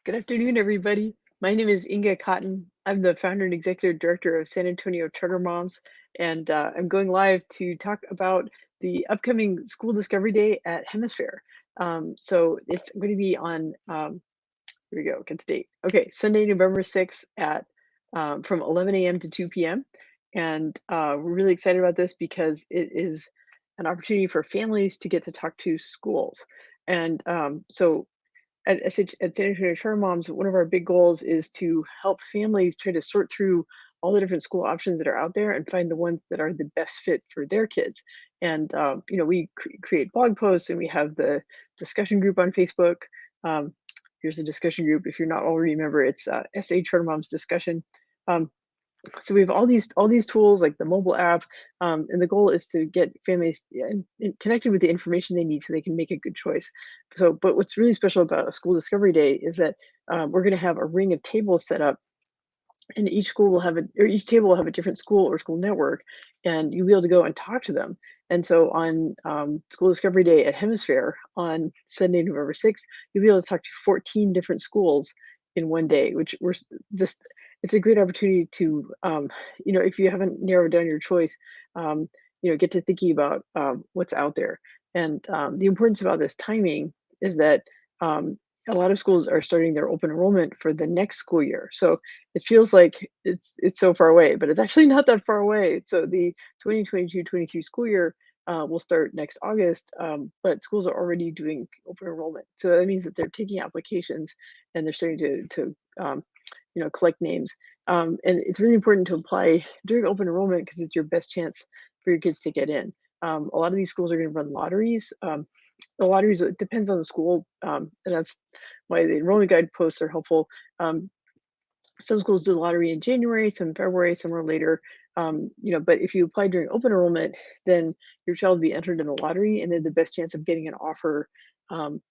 Good afternoon, everybody. My name is Inga Cotton. I'm the founder and executive director of San Antonio Charter Moms, and I'm going live to talk about the upcoming School Discovery Day at Hemisfair. So it's going to be on, here we go, get the date. Okay, Sunday, November 6th at from 11 a.m. to 2 p.m. And we're really excited about this because it is an opportunity for families to get to talk to schools. And so at San Antonio Charter Moms, one of our big goals is to help families try to sort through all the different school options that are out there and find the ones that are the best fit for their kids. And we create blog posts and we have the discussion group on Facebook. Um, Here's the discussion group. If you're not already a member, it's SA Charter Moms discussion. Um, so we have all these tools like the mobile app, and the goal is to get families connected with the information they need so they can make a good choice. So, but what's really special about a school discovery day is that we're going to have a ring of tables set up, and each school will have each table will have a different school or school network, and you'll be able to go and talk to them. And so on School Discovery Day at Hemisphere on Sunday, November 6th, you'll be able to talk to 14 different schools in one day, which we're just it's a great opportunity to if you haven't narrowed down your choice, get to thinking about what's out there. And the importance about this timing is that um, a lot of schools are starting their open enrollment for the next school year. So it feels like it's so far away, but it's actually not that far away. So the 2022-23 school year will start next August, but schools are already doing open enrollment. So that means that they're taking applications and they're starting to collect names. And it's really important to apply during open enrollment because it's your best chance for your kids to get in. A lot of these schools are going to run lotteries. The lotteries, it depends on the school, and that's why the enrollment guide posts are helpful. Some schools do the lottery in January, some February, some are later. But if you apply during open enrollment, then your child will be entered in the lottery and then the best chance of getting an offer um,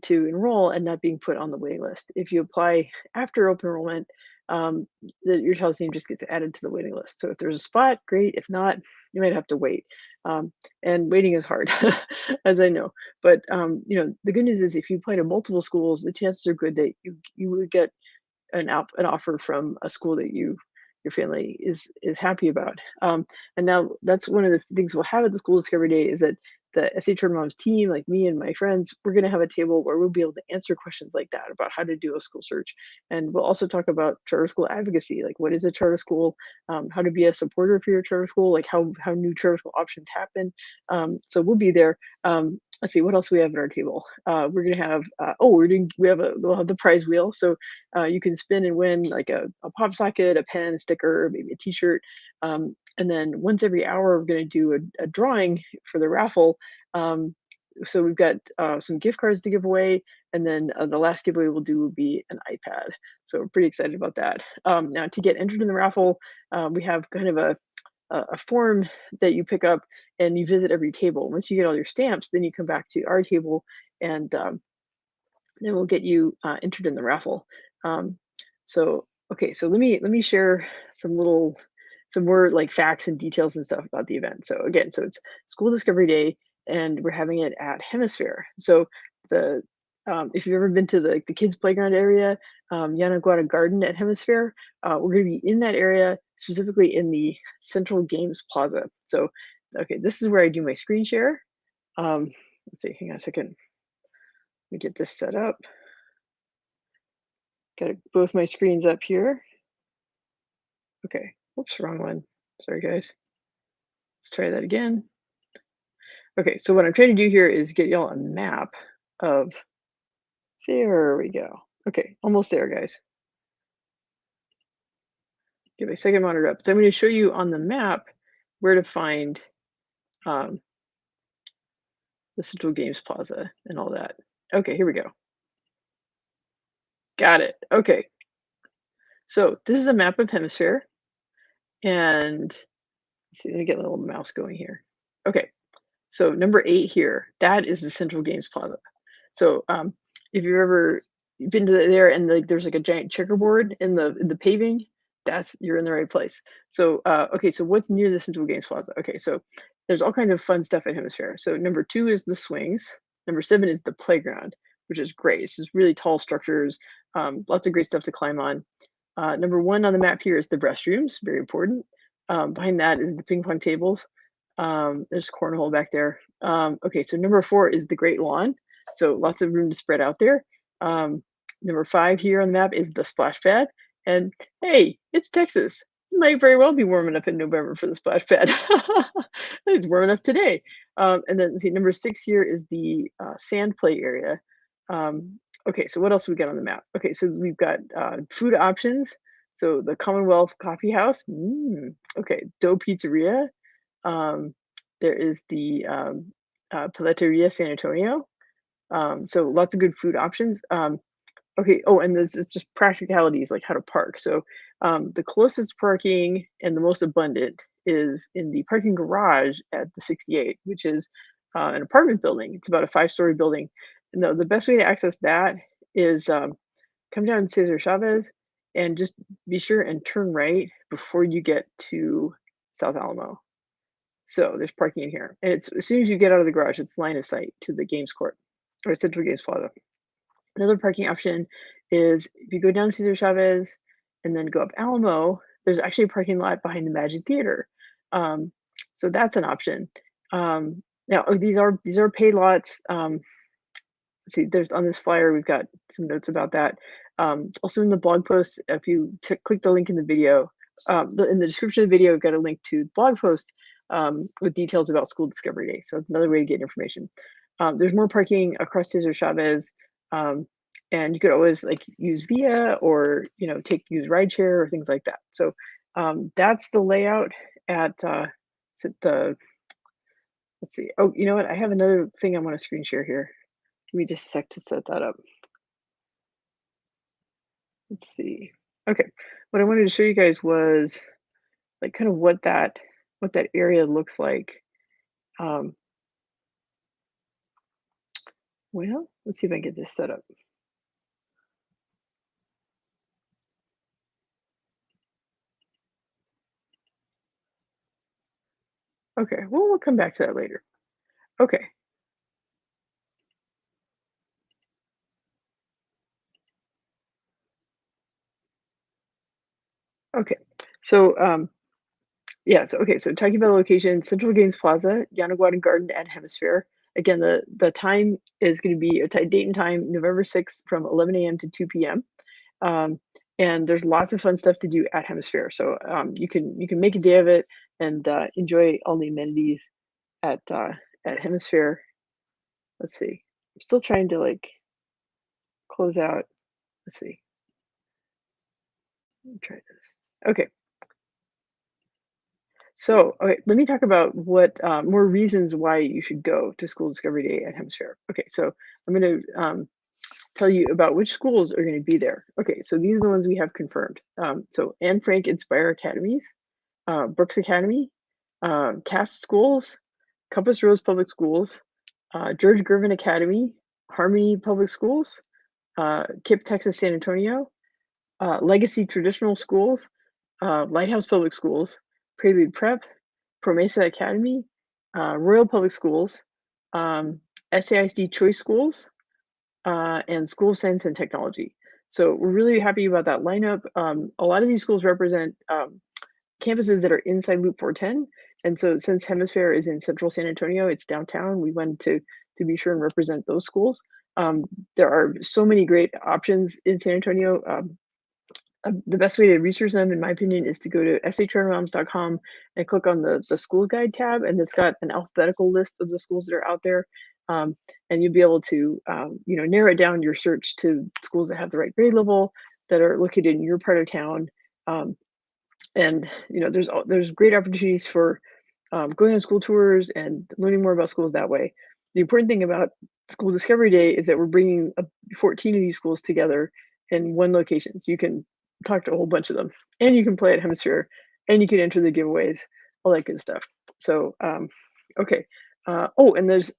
to enroll and not being put on the waiting list. If you apply after open enrollment, um, your child's name just gets added to the waiting list. So if there's a spot, great. If not, you might have to wait. And waiting is hard, as I know. But the good news is if you apply to multiple schools, the chances are good that you would get an offer from a school that your family is happy about. And now that's one of the things we'll have at the School Discovery Day is that the SA Turn Moms team, like me and my friends, we're going to have a table where we'll be able to answer questions like that about how to do a school search. And we'll also talk about charter school advocacy, like what is a charter school, how to be a supporter for your charter school, like how new charter school options happen. So we'll be there. Let's see what else we have at our table. We're gonna have we'll have the prize wheel, so you can spin and win like a pop socket, a pen, a sticker, maybe a T-shirt. And then once every hour, we're going to do a drawing for the raffle. Um, so we've got some gift cards to give away, and then the last giveaway we'll do will be an iPad. So we're pretty excited about that. Now, to get entered in the raffle, we have kind of a form that you pick up and you visit every table. Once you get all your stamps, then you come back to our table and then we'll get you entered in the raffle. Um, so okay, so let me share some more like facts and details and stuff about the event. So again, so it's School Discovery Day, and we're having it at Hemisphere. So the if you've ever been to the kids playground area, Yanaguara Garden at Hemisphere, we're going to be in that area, specifically in the Central Games Plaza. So okay, this is where I do my screen share. Let's see, hang on a second. Let me get this set up. Got both my screens up here. Okay, whoops, wrong one. Sorry, guys. Let's try that again. Okay, so what I'm trying to do here is get y'all a map of, there we go. Okay, almost there, guys. Give a second monitor up. So I'm going to show you on the map where to find the Central Games Plaza and all that. Okay, here we go. Got it. Okay. So this is a map of Hemisphere. And let's see, let me get a little mouse going here. Okay, so number 8 here, that is the Central Games Plaza. So if you've ever been to there and there's like a giant checkerboard in the paving, you're in the right place. So okay, so what's near the Central Games Plaza? Okay, so there's all kinds of fun stuff at Hemisphere. So number 2 is the swings. Number 7 is the playground, which is great. It's just really tall structures. Lots of great stuff to climb on. Number one on the map here is the restrooms, very important. Behind that is the ping pong tables. There's cornhole back there. Okay, so number four is the Great Lawn. So lots of room to spread out there. Number five here on the map is the splash pad. And hey, it's Texas. It might very well be warm enough in November for the splash pad. It's warm enough today. And then see, number six here is the sand play area. Okay, so what else we got on the map? Okay, so we've got food options. So the Commonwealth Coffee House. Okay, Dough Pizzeria. Um, there is the Paleteria San Antonio. So lots of good food options. Okay. Oh, and there's just practicalities like how to park. So the closest parking and the most abundant is in the parking garage at the 68, which is an apartment building. It's about a five-story building. And the best way to access that is come down Cesar Chavez and just be sure and turn right before you get to South Alamo. So there's parking in here. And it's as soon as you get out of the garage, it's line of sight to the games court or Central Games Plaza. Another parking option is if you go down Cesar Chavez and then go up Alamo, there's actually a parking lot behind the Magic Theater. Um, so that's an option. Now these are paid lots. Let's see, there's on this flyer, we've got some notes about that. Also in the blog post, if you click the link in the video, in the description of the video, we've got a link to the blog post with details about School Discovery Day. So it's another way to get information. There's more parking across Cesar Chavez, and you could always like use Via or use rideshare or things like that. So that's the layout at the. Let's see. Oh, you know what? I have another thing I want to screen share here. Give me just a sec to set that up. Let's see. Okay. What I wanted to show you guys was like kind of what that area looks like. Um, well, let's see if I can get this set up. Okay. Well, we'll come back to that later. Okay. Okay. So yeah, so okay, so talking about the location, Central Games Plaza, Yanaguadan Garden, and Hemisphere. Again, the time is going to be a date and time, November 6th from 11 a.m. to 2 p.m. Um, and there's lots of fun stuff to do at Hemisphere. So you can make a day of it and enjoy all the amenities at Hemisphere. Let's see. I'm still trying to like close out. Let's see. Let me try this. Okay. So, okay, let me talk about what more reasons why you should go to School Discovery Day at Hemisphere. Okay, so I'm going to tell you about which schools are going to be there. Okay, so these are the ones we have confirmed. So Anne Frank Inspire Academies, Brooks Academy, Cass Schools, Compass Rose Public Schools, George Gervin Academy, Harmony Public Schools, KIPP Texas San Antonio, Legacy Traditional Schools, Lighthouse Public Schools, Prelude Prep, Promesa Academy, Royal Public Schools, SAISD Choice Schools, and School of Science and Technology. So we're really happy about that lineup. A lot of these schools represent campuses that are inside Loop 410. And so since Hemisphere is in central San Antonio, it's downtown, we wanted to be sure and represent those schools. There are so many great options in San Antonio. The best way to research them, in my opinion, is to go to sachartermoms.com and click on the schools guide tab, and it's got an alphabetical list of the schools that are out there. And you'll be able to, narrow down your search to schools that have the right grade level, that are located in your part of town. And there's great opportunities for going on school tours and learning more about schools that way. The important thing about School Discovery Day is that we're bringing 14 of these schools together in one location, so you can talk to a whole bunch of them, and you can play at Hemisphere, and you can enter the giveaways, all that good stuff. So and there's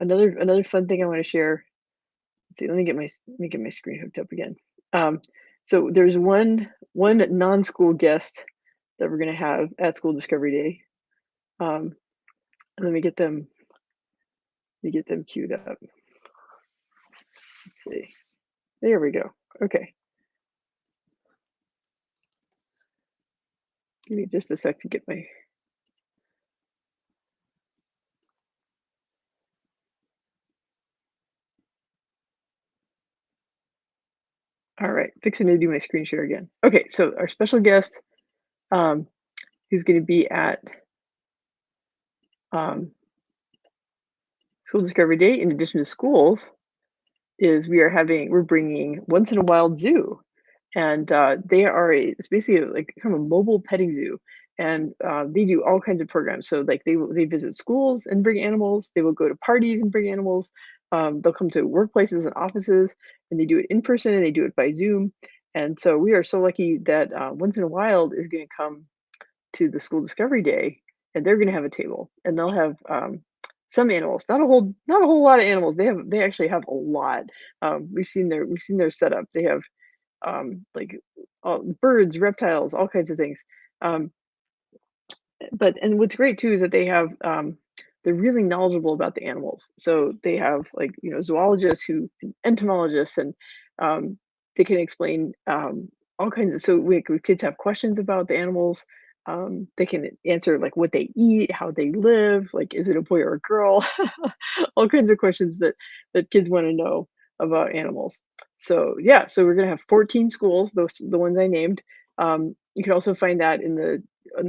another fun thing I want to share. Let's see, let me get my screen hooked up again. So there's one non-school guest that we're going to have at School Discovery Day. Let me get them queued up. Let's see. There we go. Okay. Give me just a sec to get my. All right, fixing to do my screen share again. Okay, so our special guest, um, who's going to be at um, School Discovery Day, in addition to schools, is we're bringing Once in a Wild Zoo, and they are it's basically like kind of a mobile petting zoo, and they do all kinds of programs. So like they visit schools and bring animals. They will go to parties and bring animals. They'll come to workplaces and offices, and they do it in person and they do it by Zoom. And so we are so lucky that Once in a Wild is going to come to the school discovery day, and they're going to have a table, and they'll have some animals, not a whole lot of animals. They actually have a lot. We've seen their setup. They have like birds, reptiles, all kinds of things. Um, but and what's great too is that they have they're really knowledgeable about the animals. So they have like zoologists who entomologists and they can explain all kinds of so we kids have questions about the animals. They can answer like what they eat, how they live, like is it a boy or a girl, all kinds of questions that kids want to know about animals. So yeah, so we're gonna have 14 schools, those the ones I named. You can also find that in the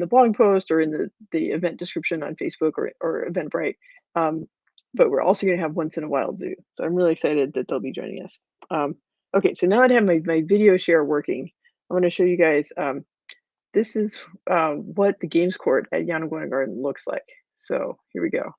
blog post or in the event description on Facebook or Eventbrite. Um, but we're also going to have Once in a Wild Zoo. So I'm really excited that they'll be joining us. Okay, so now that I have my video share working, I want to show you guys. This is what the games court at Yanaguana Garden looks like. So here we go.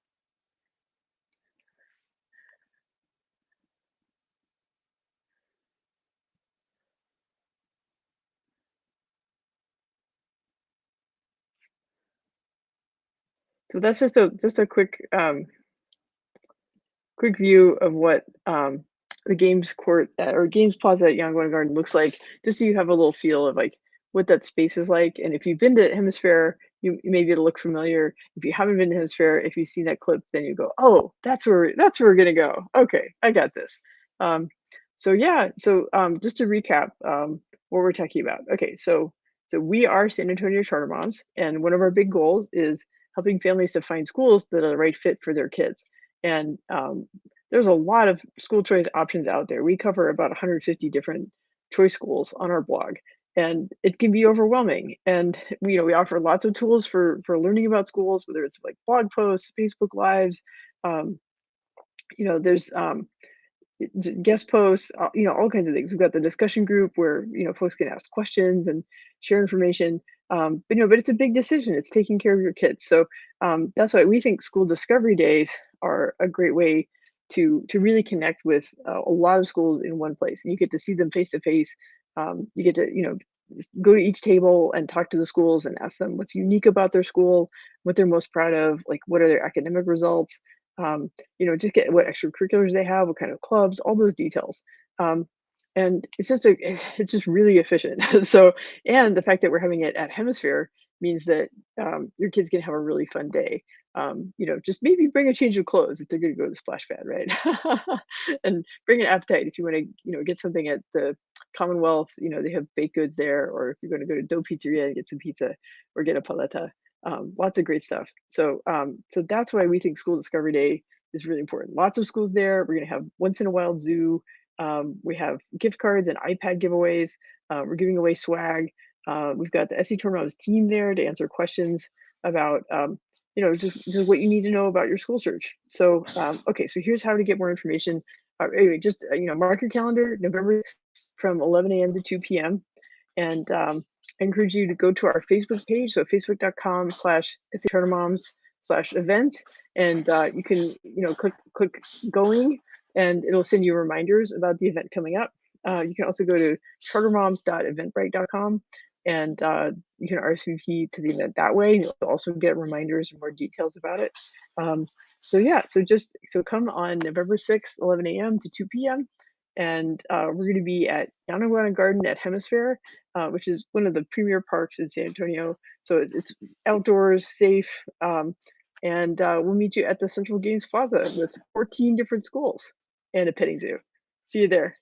So that's just a quick view of what the games court or games plaza at Yonge Garden looks like, just so you have a little feel of like what that space is like. And if you've been to Hemisphere, you maybe it'll look familiar. If you haven't been to Hemisphere, if you see that clip, then you go, oh, that's where we're gonna go. Okay, I got this. Um, so yeah, so just to recap what we're talking about. Okay, so we are San Antonio Charter Moms, and one of our big goals is helping families to find schools that are the right fit for their kids. And there's a lot of school choice options out there. We cover about 150 different choice schools on our blog, and it can be overwhelming. And we offer lots of tools for learning about schools, whether it's like blog posts, Facebook Lives. Um, there's guest posts, all kinds of things. We've got the discussion group where folks can ask questions and share information. But it's a big decision. It's taking care of your kids. So that's why we think school discovery days are a great way to really connect with a lot of schools in one place. And you get to see them face to face. You get to go to each table and talk to the schools and ask them what's unique about their school, what they're most proud of, like what are their academic results, just get what extracurriculars they have, what kind of clubs, all those details. Um, and it's just really efficient. So, and the fact that we're having it at Hemisphere means that your kids can have a really fun day. Just maybe bring a change of clothes if they're going to go to the splash pad, right? And bring an appetite if you want to, get something at the Commonwealth. They have baked goods there, or if you're going to go to Dough Pizzeria and get some pizza or get a paleta. Lots of great stuff. So that's why we think School Discovery Day is really important. Lots of schools there. We're going to have Once in a Wild Zoo. We have gift cards and iPad giveaways. We're giving away swag. We've got the SE Terminals team there to answer questions about, just what you need to know about your school search. So, okay, so here's how to get more information. Anyway, just, mark your calendar, November 6th from 11 a.m. to 2 p.m. And I encourage you to go to our Facebook page, so facebook.com/chartermoms/events, and you can click going, and it'll send you reminders about the event coming up. You can also go to chartermoms.eventbrite.com, and you can RSVP to the event that way. You'll also get reminders and more details about it. So yeah, so come on November 6th, 11 a.m. to 2 p.m. And we're going to be at Yanaguana Garden at Hemisphere, which is one of the premier parks in San Antonio. So it's outdoors, safe, and we'll meet you at the Central Games Plaza with 14 different schools and a petting zoo. See you there.